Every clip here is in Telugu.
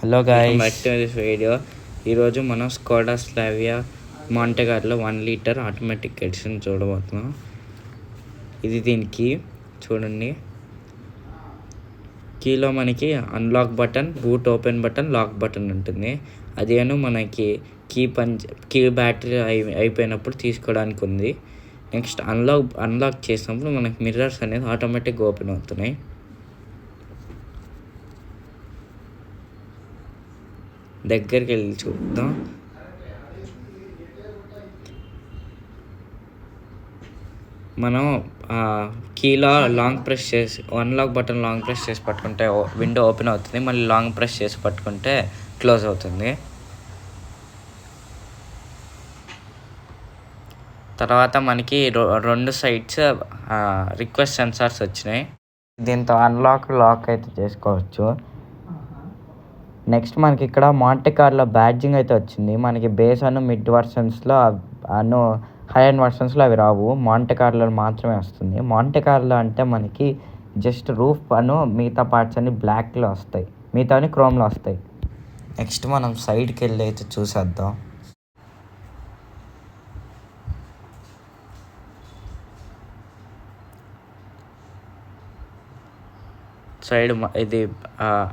Hello guys, back to this video. ఈరోజు మనం స్కోడా స్లావియా మాంటే కార్లో 1 లీటర్ ఆటోమేటిక్ ఎడిషన్ చూడబోతున్నాం. ఇది దీనికి చూడండి, కీలో మనకి unlock button, boot open button, lock button ఉంటుంది. అదేను మనకి కీ బ్యాటరీ అయిపోయినప్పుడు తీసుకోవడానికి ఉంది. నెక్స్ట్ అన్లాక్ చేసినప్పుడు మనకి మిర్రర్స్ అనేది ఆటోమేటిక్గా ఓపెన్ అవుతున్నాయి. దగ్గరికి వెళ్ళి చూద్దాం. మనం కీలో లాంగ్ ప్రెస్ చేసి అన్లాక్ బటన్ లాంగ్ ప్రెస్ చేసి పట్టుకుంటే విండో ఓపెన్ అవుతుంది. మళ్ళీ లాంగ్ ప్రెస్ చేసి పట్టుకుంటే క్లోజ్ అవుతుంది. తర్వాత మనకి 2 సైడ్స్ రిక్వెస్ట్ సెన్సార్స్ వచ్చినాయి. దీంతో లాక్ అయితే చేసుకోవచ్చు. నెక్స్ట్ మనకి ఇక్కడ మాంటే కార్లో బ్యాడ్జింగ్ అయితే వచ్చింది. మనకి బేస్ మిడ్ వర్షన్స్లో హై అండ్ వర్షన్స్లో అవి రావు, మాంటే కార్లో మాత్రమే వస్తుంది. మాంటే కార్లో అంటే మనకి జస్ట్ రూఫ్ మిగతా పార్ట్స్ అన్ని బ్లాక్లో వస్తాయి, మిగతా క్రోమ్లో వస్తాయి. నెక్స్ట్ మనం సైడ్కి వెళ్ళి అయితే చూసేద్దాం. సైడ్ ఇది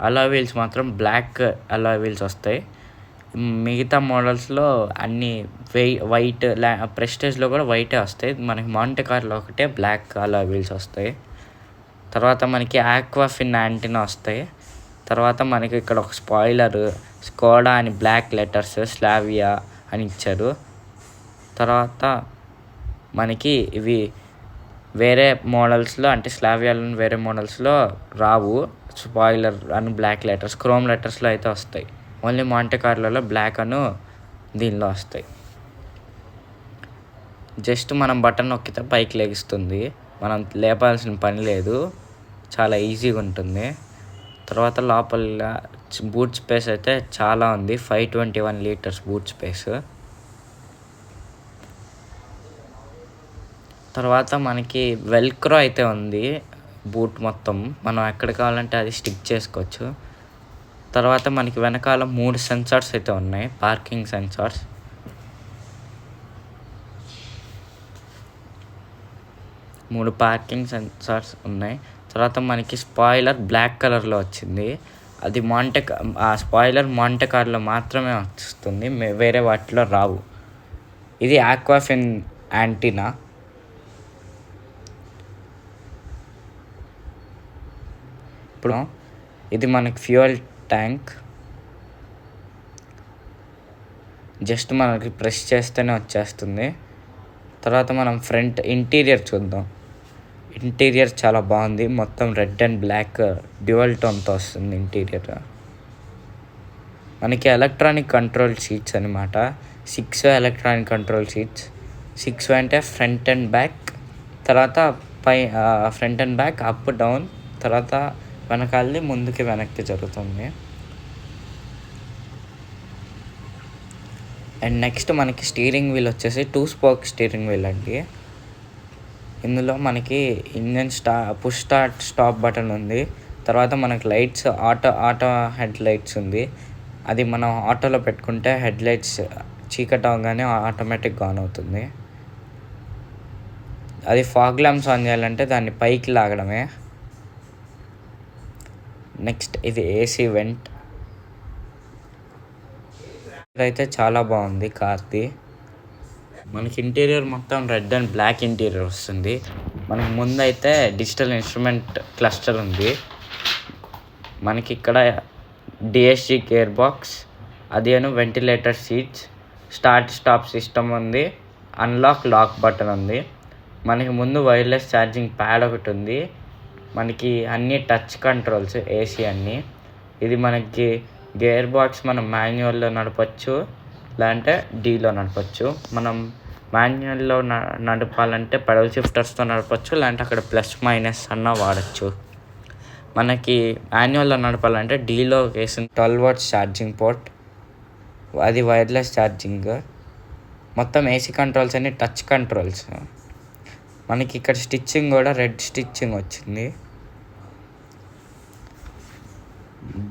అలాయ్ వీల్స్ మాత్రం బ్లాక్ అలాయ్ వీల్స్ వస్తాయి. మిగతా మోడల్స్లో అన్ని వైట్, ప్రెస్టేజ్లో కూడా వైటే వస్తాయి. మనకి మాంటే కార్లో ఒకటే బ్లాక్ అలాయ్ వీల్స్ వస్తాయి. తర్వాత మనకి ఆక్వాఫిన్ యాంటీనా వస్తాయి. తర్వాత మనకి ఇక్కడ ఒక స్పాయిలర్, స్కోడా అని బ్లాక్ లెటర్స్, స్లావియా అని ఇచ్చారు. తర్వాత మనకి ఇవి వేరే మోడల్స్లో అంటే స్లావియాలోని వేరే మోడల్స్లో రావు. స్పాయిలర్ అని బ్లాక్ లెటర్స్, క్రోమ్ లెటర్స్లో అయితే వస్తాయి. ఓన్లీ మాంటే కార్లలో బ్లాక్ దీనిలో వస్తాయి. జస్ట్ మనం బటన్ నొక్కితే పైకి లెగుస్తుంది. మనం లేపాల్సిన పని లేదు, చాలా ఈజీగా ఉంటుంది. తర్వాత లోపల బూట్ స్పేస్ అయితే చాలా ఉంది, 521 లీటర్స్ బూట్ స్పేస్. తర్వాత మనకి వెల్క్రో అయితే ఉంది బూట్ మొత్తం, మనం ఎక్కడ కావాలంటే అది స్టిక్ చేసుకోవచ్చు. తర్వాత మనకి వెనకాల 3 సెన్సార్స్ అయితే ఉన్నాయి, పార్కింగ్ సెన్సార్స్. మూడు పార్కింగ్ సెన్సార్స్ ఉన్నాయి. తర్వాత మనకి స్పాయిలర్ బ్లాక్ కలర్లో వచ్చింది. అది ఆ స్పాయిలర్ మాంటే కార్లో మాత్రమే వస్తుంది, వేరే వాటిలో రావు. ఇది ఆక్వాఫిన్ యాంటీనా. ఇప్పుడు ఇది మనకి ఫ్యూయల్ ట్యాంక్. జస్ట్ మనకి ప్రెస్ చేస్తేనే వచ్చేస్తుంది. తర్వాత మనం ఫ్రంట్ ఇంటీరియర్ చూద్దాం. ఇంటీరియర్ చాలా బాగుంది, మొత్తం రెడ్ అండ్ బ్లాక్ డ్యూయల్ టోన్తో వస్తుంది ఇంటీరియర్. మనకి ఎలక్ట్రానిక్ కంట్రోల్ సీట్స్ అనమాట, 6 ఎలక్ట్రానిక్ కంట్రోల్ సీట్స్. 6 అంటే ఫ్రంట్ అండ్ బ్యాక్, తర్వాత front and back, up down, తర్వాత వెనకాలది ముందుకి వెనక్కి జరుగుతుంది. అండ్ నెక్స్ట్ మనకి స్టీరింగ్ వీల్ వచ్చేసి 2 స్పోక్ స్టీరింగ్ వీల్ అండి. ఇందులో మనకి engine push start stop button ఉంది. తర్వాత మనకి లైట్స్ ఆటో హెడ్ లైట్స్ ఉంది. అది మనం ఆటోలో పెట్టుకుంటే హెడ్ లైట్స్ చీకటి అవగానే ఆటోమేటిక్గా ఆన్ అవుతుంది. అది ఫాగ్ ల్యాంప్స్ ఆన్ చేయాలంటే దాన్ని పైకి లాగడమే. నెక్స్ట్ ఇది ఏసీ వెంట్. అయితే చాలా బాగుంది కార్ది. మనకి ఇంటీరియర్ మొత్తం రెడ్ అండ్ బ్లాక్ ఇంటీరియర్ వస్తుంది. మనకి ముందైతే డిజిటల్ ఇన్స్ట్రుమెంట్ క్లస్టర్ ఉంది. మనకి ఇక్కడ డిఎస్జి గేర్ బాక్స్, అదేను ventilator seats, start stop system ఉంది, లాక్ బటన్ ఉంది. మనకి ముందు వైర్లెస్ ఛార్జింగ్ ప్యాడ్ ఒకటి ఉంది. మనకి అన్ని టచ్ కంట్రోల్స్, ఏసీ అన్నీ. ఇది మనకి గేర్ బాక్స్ మనం మాన్యువల్లో నడపచ్చు, లేదంటే డీలో నడపచ్చు. మనం మాన్యువల్లో నడపాలంటే పెడల్ షిఫ్టర్స్తో నడపచ్చు, లేదంటే అక్కడ ప్లస్ మైనస్ వాడచ్చు. మనకి మాన్యువల్లో నడపాలంటే డీలో వేసిన 12 వాట్స్ ఛార్జింగ్ పోర్ట్, అది వైర్లెస్ ఛార్జింగ్. మొత్తం ఏసీ కంట్రోల్స్ అన్ని టచ్ కంట్రోల్స్. మనకి ఇక్కడ స్టిచ్చింగ్ కూడా రెడ్ స్టిచ్చింగ్ వచ్చింది.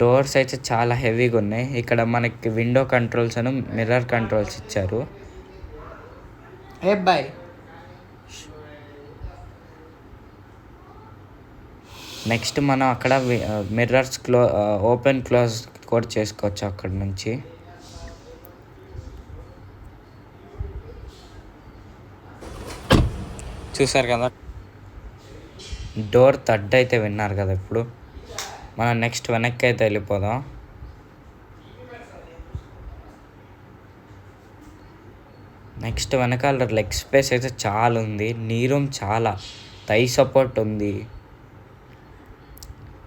డోర్స్ అయితే చాలా హెవీగా ఉన్నాయి. ఇక్కడ మనకి విండో కంట్రోల్స్ అని మిర్రర్ కంట్రోల్స్ ఇచ్చారు. బాయ్. నెక్స్ట్ మనం అక్కడ మిర్రర్స్ ఓపెన్ క్లోజ్ కూడా చేసుకోవచ్చు అక్కడ నుంచి. చూసారు కదా, డోర్ థర్డ్ అయితే విన్నారు కదా. ఇప్పుడు మనం నెక్స్ట్ వెనక్కి అయితే వెళ్ళిపోదాం. నెక్స్ట్ వెనకాల లెగ్ స్పేస్ అయితే చాలా ఉంది. నీ రూమ్ చాలా థై సపోర్ట్ ఉంది.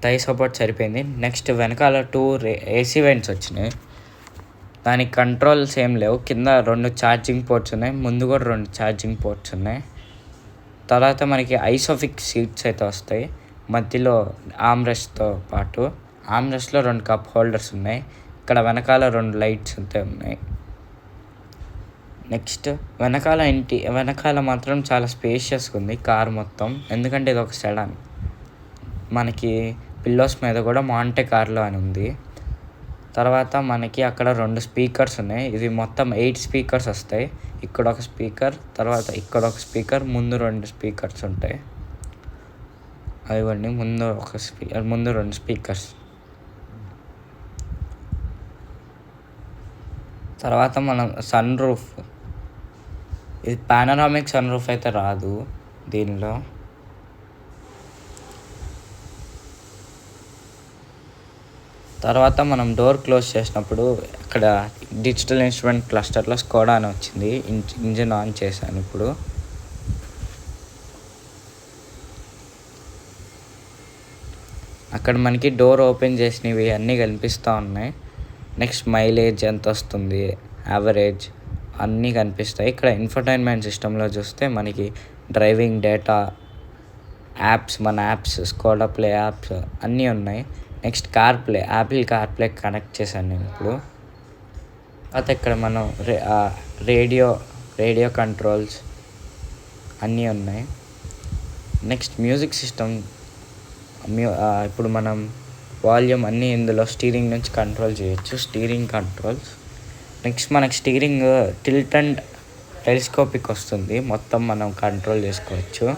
థై సపోర్ట్ సరిపోయింది. నెక్స్ట్ వెనకాల 2 ఏసీ వెంట్స్ వచ్చినాయి. దానికి కంట్రోల్స్ ఏం లేవు. కింద 2 ఛార్జింగ్ పోర్ట్స్ ఉన్నాయి. ముందు కూడా 2 ఛార్జింగ్ పోర్ట్స్ ఉన్నాయి. తర్వాత మనకి ఐసోఫిక్ సీట్స్ అయితే వస్తాయి. మధ్యలో ఆమ్రెస్ట్తో పాటు ఆమ్రెస్ట్లో 2 కప్ హోల్డర్స్ ఉన్నాయి. ఇక్కడ వెనకాల 2 లైట్స్ అయితే ఉన్నాయి. నెక్స్ట్ వెనకాల మాత్రం చాలా స్పేషియస్గా ఉంది కార్ మొత్తం. ఎందుకంటే ఇది ఒక సెడాన్. మనకి పిల్లోస్ మీద కూడా మాంటే కార్లో అని ఉంది. తర్వాత మనకి అక్కడ 2 స్పీకర్స్ ఉన్నాయి. ఇది మొత్తం 8 స్పీకర్స్ వస్తాయి. ఇక్కడ ఒక స్పీకర్, తర్వాత ఇక్కడ ఒక స్పీకర్, ముందు 2 స్పీకర్స్ ఉంటాయి. అవివ్వండి, ముందు 2 స్పీకర్స్. తర్వాత మనం సన్ రూఫ్, ఇది పానరామిక్ సన్ రూఫ్ అయితే రాదు దీనిలో. తర్వాత మనం డోర్ క్లోజ్ చేసినప్పుడు ఇక్కడ డిజిటల్ ఇన్స్ట్రుమెంట్ క్లస్టర్లో స్కోడా అని వచ్చింది. ఇంజిన్ ఆన్ చేశాను ఇప్పుడు. అక్కడ మనకి డోర్ ఓపెన్ చేసినవి అన్నీ కనిపిస్తూ ఉన్నాయి. నెక్స్ట్ మైలేజ్ ఎంత వస్తుంది, యావరేజ్ అన్నీ కనిపిస్తాయి. ఇక్కడ ఇన్ఫర్టైన్మెంట్ సిస్టంలో చూస్తే మనకి డ్రైవింగ్ డేటా, యాప్స్, మన యాప్స్, స్కోడా ప్లే యాప్స్ అన్నీ ఉన్నాయి. Next CarPlay, Apple CarPlay connect చేశాను నేను ఇప్పుడు. తర్వాత ఇక్కడ మనం రేడియో కంట్రోల్స్ అన్నీ ఉన్నాయి. నెక్స్ట్ మ్యూజిక్ సిస్టమ్, ఇప్పుడు మనం వాల్యూమ్ అన్నీ ఇందులో స్టీరింగ్ నుంచి కంట్రోల్ చేయొచ్చు, స్టీరింగ్ కంట్రోల్స్. నెక్స్ట్ మనకి స్టీరింగ్ టిల్ట్ అండ్ టెలిస్కోపిక్ వస్తుంది, మొత్తం మనం కంట్రోల్ చేసుకోవచ్చు.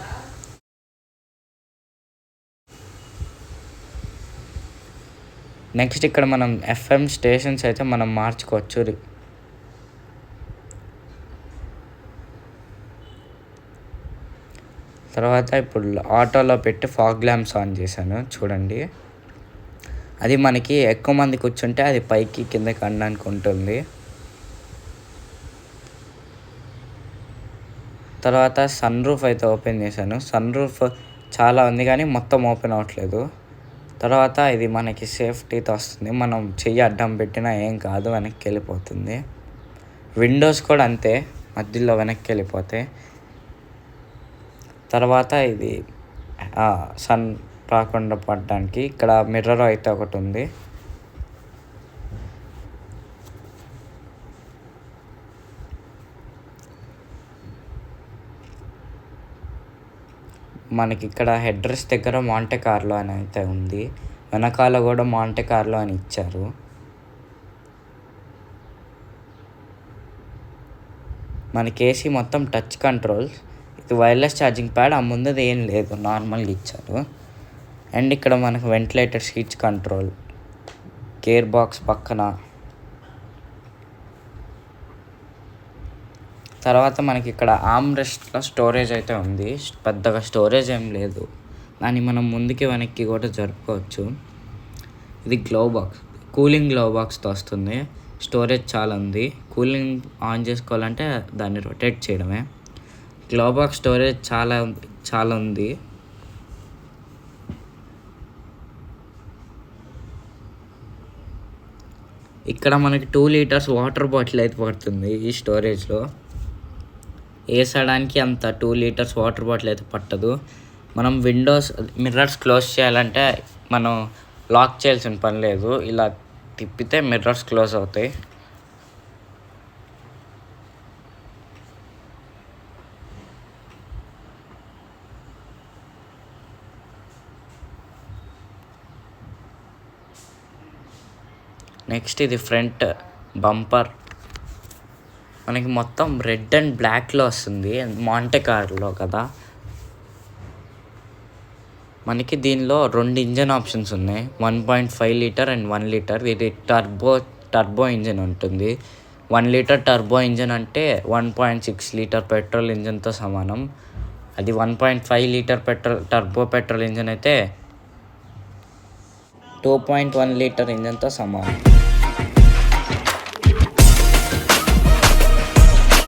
నెక్స్ట్ ఇక్కడ మనం FM స్టేషన్స్ అయితే మనం మార్చుకోవచ్చు. తర్వాత ఇప్పుడు ఆటోలో పెట్టి ఫాగ్ ల్యాంప్స్ ఆన్ చేశాను చూడండి. అది మనకి ఎక్కువ మంది కూర్చుంటే అది పైకి కిందకి అనడానికి ఉంటుంది. తర్వాత సన్ రూఫ్ అయితే ఓపెన్ చేశాను. సన్ రూఫ్ చాలా ఉంది కానీ మొత్తం ఓపెన్ అవ్వట్లేదు. తర్వాత ఇది మనకి సేఫ్టీతో వస్తుంది. మనం చెయ్యి అడ్డం పెట్టినా ఏం కాదు, వెనక్కి వెళ్ళిపోతుంది. విండోస్ కూడా అంతే, మధ్యలో వెనక్కి వెళ్ళిపోతాయి. తర్వాత ఇది సన్ రాకుండా పడడానికి ఇక్కడ మిర్రర్ అయితే ఒకటి ఉంది. మనకి ఇక్కడ హెడ్ రెస్ట్ దగ్గర మాంటే కార్లో అని అయితే ఉంది. వెనకాల కూడా మాంటే కార్లో అని ఇచ్చారు. మనకి ఏసీ మొత్తం టచ్ కంట్రోల్స్. ఇది వైర్లెస్ ఛార్జింగ్ ప్యాడ్, ఆ ముందుది ఏం లేదు, నార్మల్గా ఇచ్చారు. అండ్ ఇక్కడ మనకు ventilator seats control, gear box పక్కన. తర్వాత మనకి ఇక్కడ ఆర్మ్రెస్ట్లో స్టోరేజ్ అయితే ఉంది. పెద్దగా స్టోరేజ్ ఏం లేదు, దాన్ని మనం ముందుకి వెనక్కి కూడా జరుపుకోవచ్చు. ఇది కూలింగ్ గ్లో బాక్స్తో వస్తుంది. స్టోరేజ్ చాలా ఉంది. కూలింగ్ ఆన్ చేసుకోవాలంటే దాన్ని రొటేట్ చేయడమే. గ్లో బాక్స్ స్టోరేజ్ చాలా ఉంది. ఇక్కడ మనకి 2 లీటర్స్ వాటర్ బాటిల్ అయితే పడుతుంది ఈ స్టోరేజ్లో. వేసడానికి అంత 2 లీటర్స్ వాటర్ బాటిల్ అయితే పట్టదు. మనం మిర్రర్స్ క్లోజ్ చేయాలంటే మనం లాక్ చేయాల్సిన పని లేదు, ఇలా తిప్పితే మిర్రర్స్ క్లోజ్ అవుతాయి. నెక్స్ట్ ఇది ఫ్రంట్ బంపర్. మనకి మొత్తం రెడ్ అండ్ బ్లాక్లో వస్తుంది, మాంటే కార్లో కదా. మనకి దీనిలో 2 ఇంజన్ ఆప్షన్స్ ఉన్నాయి, 1.5 లీటర్ అండ్ 1 లీటర్. ఇది టర్బో ఇంజన్ ఉంటుంది. 1 లీటర్ టర్బో ఇంజన్ అంటే 1.6 లీటర్ పెట్రోల్ ఇంజన్తో సమానం. అది 1.5 లీటర్ టర్బో పెట్రోల్ ఇంజన్ అయితే 2.1 లీటర్ ఇంజన్తో సమానం.